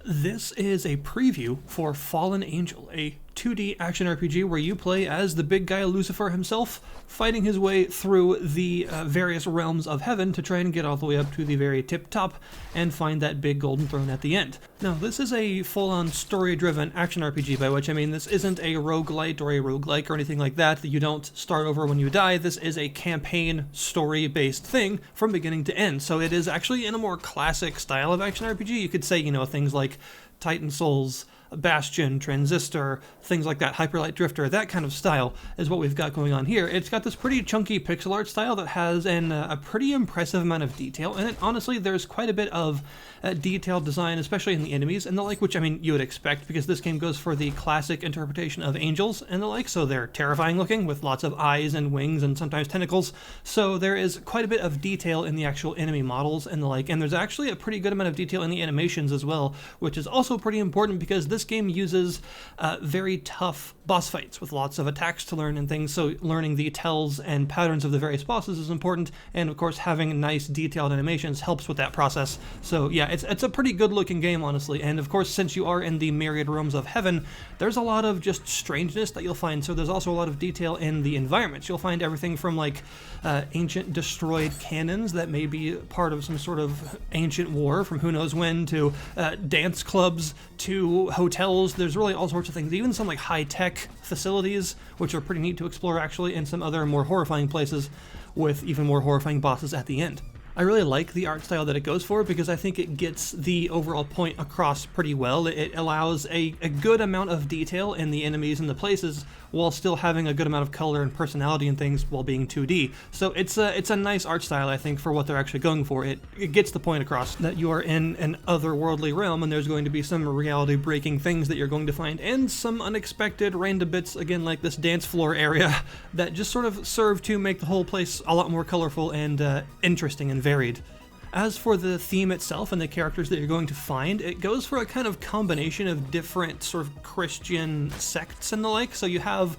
This is a preview for Fallen Angel, a 2D action RPG where you play as the big guy Lucifer himself, fighting his way through the various realms of heaven to try and get all the way up to the very tip top and find that big golden throne at the end. Now, this is a full-on story-driven action RPG, by which I mean this isn't a roguelite or a roguelike or anything like that you don't start over when you die. This is a campaign story-based thing from beginning to end, so it is actually in a more classic style of action RPG. You could say, things like Titan Souls, Bastion, Transistor, things like that, Hyperlight Drifter, that kind of style is what we've got going on here. It's got this pretty chunky pixel art style that has a pretty impressive amount of detail in it. Honestly, there's quite a bit of detailed design, especially in the enemies and the like, which, you would expect because this game goes for the classic interpretation of angels and the like, so they're terrifying looking with lots of eyes and wings and sometimes tentacles. So there is quite a bit of detail in the actual enemy models and the like, and there's actually a pretty good amount of detail in the animations as well, which is also pretty important because this game uses very tough boss fights with lots of attacks to learn and things, so learning the tells and patterns of the various bosses is important, and of course having nice detailed animations helps with that process. So yeah, it's a pretty good looking game, honestly, and of course since you are in the myriad realms of heaven, there's a lot of just strangeness that you'll find, so there's also a lot of detail in the environments. You'll find everything from like ancient destroyed cannons that may be part of some sort of ancient war from who knows when, to dance clubs, to hotels. There's really all sorts of things, even some like high-tech facilities, which are pretty neat to explore actually, and some other more horrifying places with even more horrifying bosses at the end. I really like the art style that it goes for because I think it gets the overall point across pretty well. It allows a good amount of detail in the enemies and the places while still having a good amount of color and personality and things while being 2D. So it's a nice art style, I think, for what they're actually going for. It gets the point across that you are in an otherworldly realm and there's going to be some reality-breaking things that you're going to find and some unexpected random bits, again, like this dance floor area that just sort of serve to make the whole place a lot more colorful and interesting and varied. As for the theme itself and the characters that you're going to find, it goes for a kind of combination of different sort of Christian sects and the like. So you have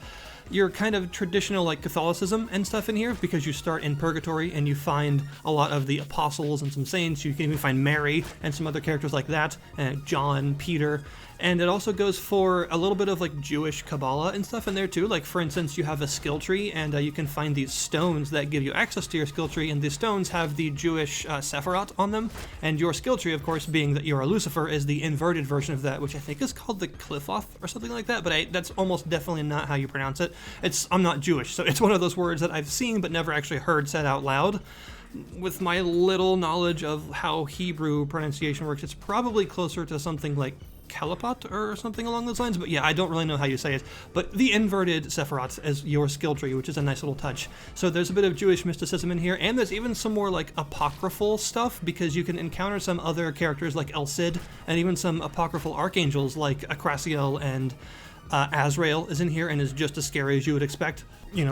your kind of traditional like Catholicism and stuff in here because you start in purgatory and you find a lot of the apostles and some saints. You can even find Mary and some other characters like that, and John, Peter. And it also goes for a little bit of like Jewish Kabbalah and stuff in there too. Like for instance, you have a skill tree and you can find these stones that give you access to your skill tree, and the stones have the Jewish Sephiroth on them. And your skill tree, of course, being that you're a Lucifer, is the inverted version of that, which I think is called the Cliffoth or something like that, but that's almost definitely not how you pronounce it. I'm not Jewish, so it's one of those words that I've seen but never actually heard said out loud. With my little knowledge of how Hebrew pronunciation works, it's probably closer to something like Kalapot or something along those lines, but yeah, I don't really know how you say it. But the inverted Sephiroth as your skill tree, which is a nice little touch. So there's a bit of Jewish mysticism in here, and there's even some more like apocryphal stuff, because you can encounter some other characters like El Cid, and even some apocryphal archangels like Akrasiel, and Azrael is in here and is just as scary as you would expect,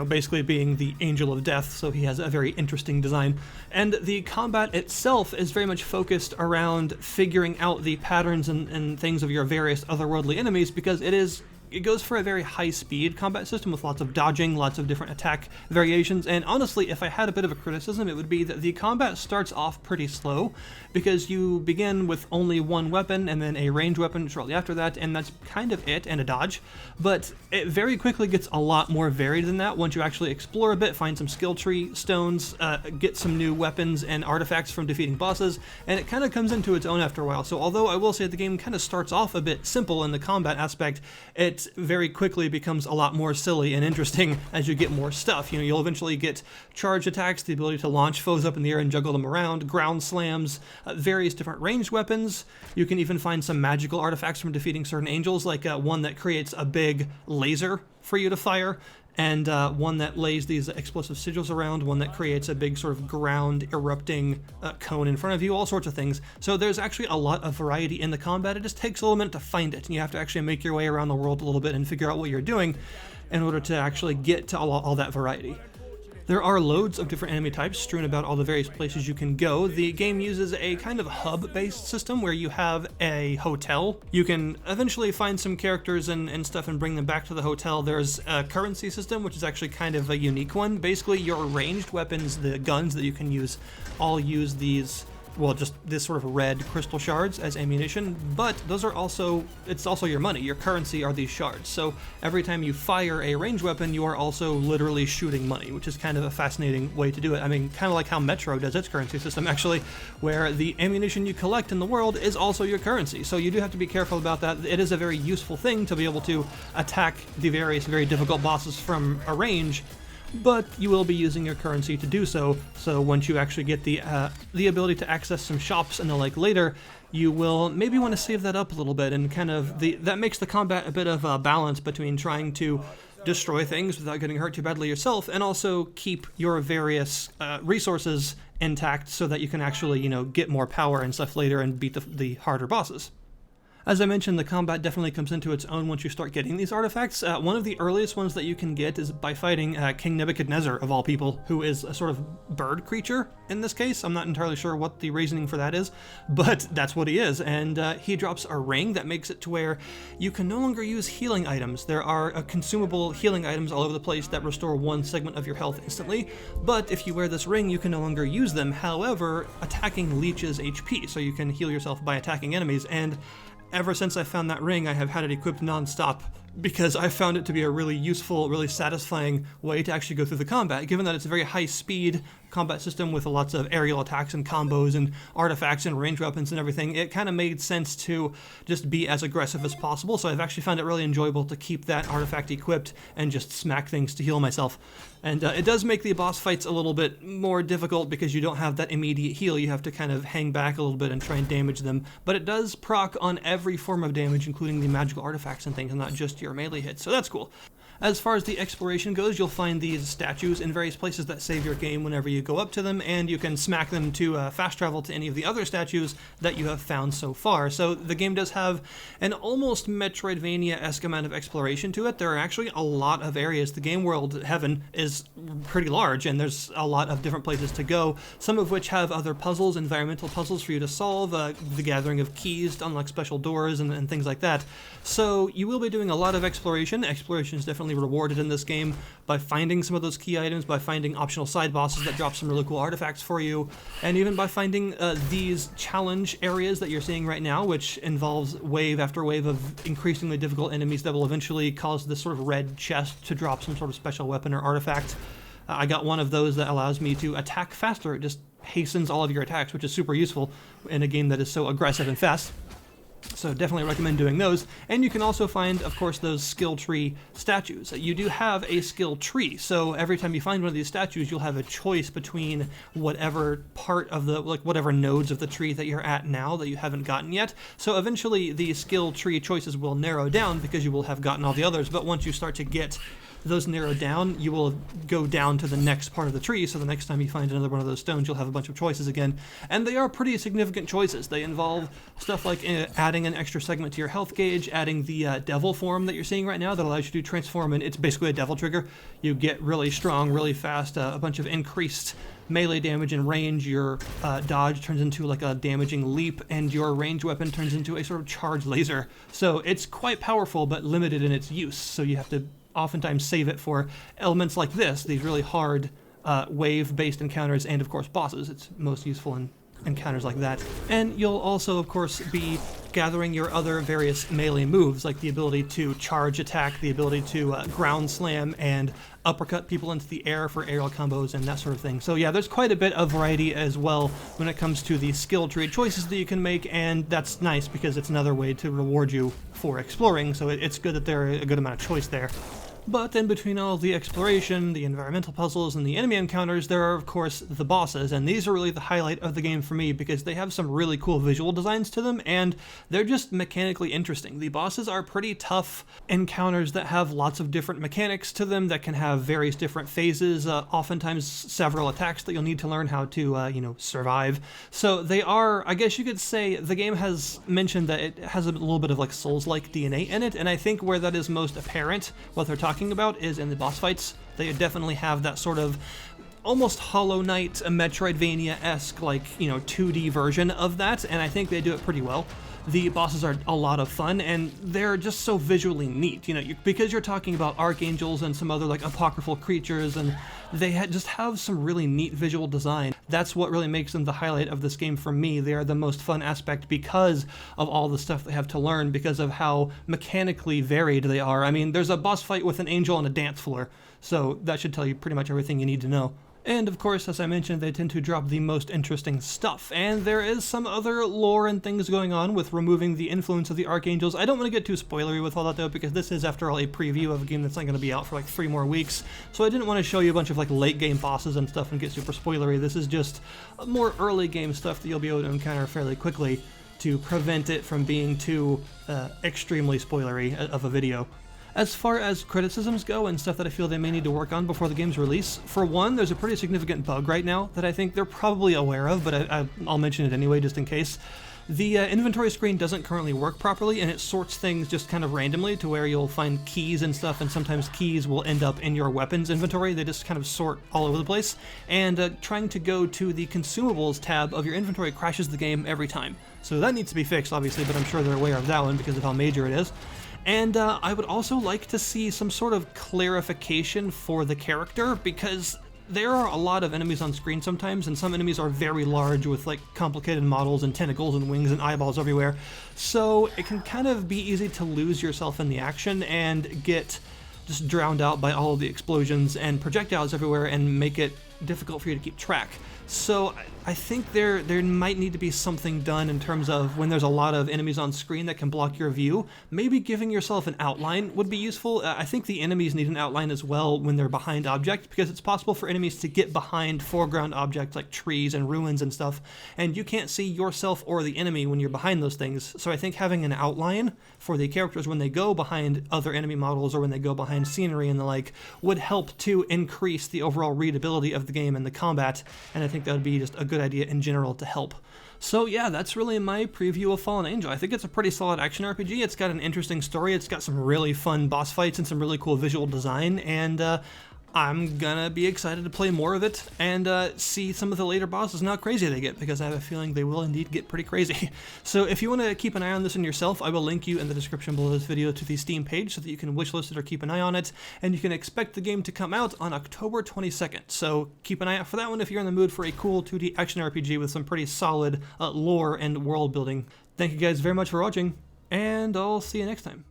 basically being the angel of death, so he has a very interesting design. And the combat itself is very much focused around figuring out the patterns and things of your various otherworldly enemies, because it goes for a very high-speed combat system with lots of dodging, lots of different attack variations, and honestly, if I had a bit of a criticism, it would be that the combat starts off pretty slow, because you begin with only one weapon and then a ranged weapon shortly after that, and that's kind of it, and a dodge, but it very quickly gets a lot more varied than that once you actually explore a bit, find some skill tree stones, get some new weapons and artifacts from defeating bosses, and it kind of comes into its own after a while. So although I will say the game kind of starts off a bit simple in the combat aspect, it very quickly becomes a lot more silly and interesting as you get more stuff. You'll eventually get charge attacks, the ability to launch foes up in the air and juggle them around, ground slams, various different ranged weapons. You can even find some magical artifacts from defeating certain angels, like one that creates a big laser for you to fire, and one that lays these explosive sigils around, one that creates a big sort of ground erupting cone in front of you, all sorts of things. So there's actually a lot of variety in the combat. It just takes a little minute to find it, and you have to actually make your way around the world a little bit and figure out what you're doing in order to actually get to all that variety. There are loads of different enemy types strewn about all the various places you can go. The game uses a kind of hub-based system where you have a hotel. You can eventually find some characters and stuff and bring them back to the hotel. There's a currency system, which is actually kind of a unique one. Basically, your ranged weapons, the guns that you can use, all use these well, just this sort of red crystal shards as ammunition, but those are also, it's also your money. Your currency are these shards. So every time you fire a ranged weapon, you are also literally shooting money, which is kind of a fascinating way to do it. I mean, kind of like how Metro does its currency system, actually, where the ammunition you collect in the world is also your currency. So you do have to be careful about that. It is a very useful thing to be able to attack the various very difficult bosses from a range, but you will be using your currency to do so. So once you actually get the ability to access some shops and the like later, you will maybe want to save that up a little bit, and kind of that makes the combat a bit of a balance between trying to destroy things without getting hurt too badly yourself, and also keep your various resources intact so that you can actually, you know, get more power and stuff later and beat the harder bosses. As I mentioned, the combat definitely comes into its own once you start getting these artifacts. One of the earliest ones that you can get is by fighting King Nebuchadnezzar, of all people, who is a sort of bird creature in this case. I'm not entirely sure what the reasoning for that is, but that's what he is. And he drops a ring that makes it to where you can no longer use healing items. There are consumable healing items all over the place that restore one segment of your health instantly, but if you wear this ring, you can no longer use them. However, attacking leeches HP, so you can heal yourself by attacking enemies, and ever since I found that ring, I have had it equipped non-stop because I found it to be a really useful, really satisfying way to actually go through the combat, given that it's a very high-speed combat system with lots of aerial attacks and combos and artifacts and range weapons and everything. It kind of made sense to just be as aggressive as possible, so I've actually found it really enjoyable to keep that artifact equipped and just smack things to heal myself. And it does make the boss fights a little bit more difficult because you don't have that immediate heal. You have to kind of hang back a little bit and try and damage them, but it does proc on every form of damage, including the magical artifacts and things, and not just your melee hits, so that's cool. As far as the exploration goes, you'll find these statues in various places that save your game whenever you go up to them, and you can smack them to fast travel to any of the other statues that you have found so far. So the game does have an almost Metroidvania-esque amount of exploration to it. There are actually a lot of areas. The game world, Heaven, is pretty large, and there's a lot of different places to go, some of which have other puzzles, environmental puzzles for you to solve, the gathering of keys to unlock special doors, and things like that. So you will be doing a lot of exploration. Exploration is definitely rewarded in this game by finding some of those key items, by finding optional side bosses that drop some really cool artifacts for you, and even by finding these challenge areas that you're seeing right now, which involves wave after wave of increasingly difficult enemies that will eventually cause this sort of red chest to drop some sort of special weapon or artifact. I got one of those that allows me to attack faster. It just hastens all of your attacks, which is super useful in a game that is so aggressive and fast. So definitely recommend doing those. And you can also find, of course, those skill tree statues. You do have a skill tree, so every time you find one of these statues, you'll have a choice between whatever part of the, like whatever nodes of the tree that you're at now that you haven't gotten yet. So eventually the skill tree choices will narrow down because you will have gotten all the others, but once you start to get those narrowed down, you will go down to the next part of the tree, so the next time you find another one of those stones, you'll have a bunch of choices again. And they are pretty significant choices. They involve stuff like adding an extra segment to your health gauge, adding the devil form that you're seeing right now that allows you to transform, and it's basically a devil trigger. You get really strong, really fast, a bunch of increased melee damage and range. Your dodge turns into like a damaging leap, and your range weapon turns into a sort of charged laser. So it's quite powerful, but limited in its use, so you have to oftentimes save it for elements like this, these really hard wave-based encounters, and of course bosses. It's most useful in encounters like that. And you'll also, of course, be gathering your other various melee moves, like the ability to charge attack, the ability to ground slam and uppercut people into the air for aerial combos and that sort of thing. So yeah, there's quite a bit of variety as well when it comes to the skill tree choices that you can make, and that's nice because it's another way to reward you for exploring, so it's good that there is a good amount of choice there. But in between all the exploration, the environmental puzzles, and the enemy encounters, there are of course the bosses, and these are really the highlight of the game for me because they have some really cool visual designs to them, and they're just mechanically interesting. The bosses are pretty tough encounters that have lots of different mechanics to them that can have various different phases, oftentimes several attacks that you'll need to learn how to, survive. So they are, I guess you could say, the game has mentioned that it has a little bit of like Souls-like DNA in it, and I think where that is most apparent, what they're talking about, is in the boss fights. They definitely have that sort of almost Hollow Knight, a Metroidvania-esque, 2D version of that, and I think they do it pretty well. the bosses are a lot of fun, and they're just so visually neat, you know, because you're talking about archangels and some other like apocryphal creatures, and they just have some really neat visual design. That's what really makes them the highlight of this game for me. They are the most fun aspect because of all the stuff they have to learn, because of how mechanically varied they are. I mean, there's a boss fight with an angel on a dance floor, so that should tell you pretty much everything you need to know. And of course, as I mentioned, they tend to drop the most interesting stuff, and there is some other lore and things going on with removing the influence of the archangels. I don't want to get too spoilery with all that though, because this is, after all, a preview of a game that's not going to be out for like 3 more weeks, so I didn't want to show you a bunch of like late game bosses and stuff and get super spoilery. This is just more early game stuff that you'll be able to encounter fairly quickly to prevent it from being too extremely spoilery of a video. As far as criticisms go and stuff that I feel they may need to work on before the game's release, for one, there's a pretty significant bug right now that I think they're probably aware of, but I'll mention it anyway just in case. The inventory screen doesn't currently work properly, and it sorts things just kind of randomly to where you'll find keys and stuff, and sometimes keys will end up in your weapons inventory. They just kind of sort all over the place, and trying to go to the consumables tab of your inventory crashes the game every time. So that needs to be fixed, obviously, but I'm sure they're aware of that one because of how major it is. And I would also like to see some sort of clarification for the character, because there are a lot of enemies on screen sometimes, and some enemies are very large with like complicated models and tentacles and wings and eyeballs everywhere. So it can kind of be easy to lose yourself in the action and get just drowned out by all of the explosions and projectiles everywhere and make it difficult for you to keep track. So I think there might need to be something done in terms of when there's a lot of enemies on screen that can block your view. Maybe giving yourself an outline would be useful. I think the enemies need an outline as well when they're behind objects, because it's possible for enemies to get behind foreground objects like trees and ruins and stuff, and you can't see yourself or the enemy when you're behind those things. So I think having an outline for the characters when they go behind other enemy models or when they go behind scenery and the like would help to increase the overall readability of the game and the combat, and I think that would be just a good idea in general to help. So yeah, that's really my preview of Fallen Angel. I think it's a pretty solid action RPG. It's got an interesting story, it's got some really fun boss fights and some really cool visual design, and I'm gonna be excited to play more of it and see some of the later bosses and how crazy they get, because I have a feeling they will indeed get pretty crazy. So if you want to keep an eye on this one yourself, I will link you in the description below this video to the Steam page so that you can wishlist it or keep an eye on it, and you can expect the game to come out on October 22nd. So keep an eye out for that one if you're in the mood for a cool 2D action RPG with some pretty solid lore and world building. Thank you guys very much for watching, and I'll see you next time.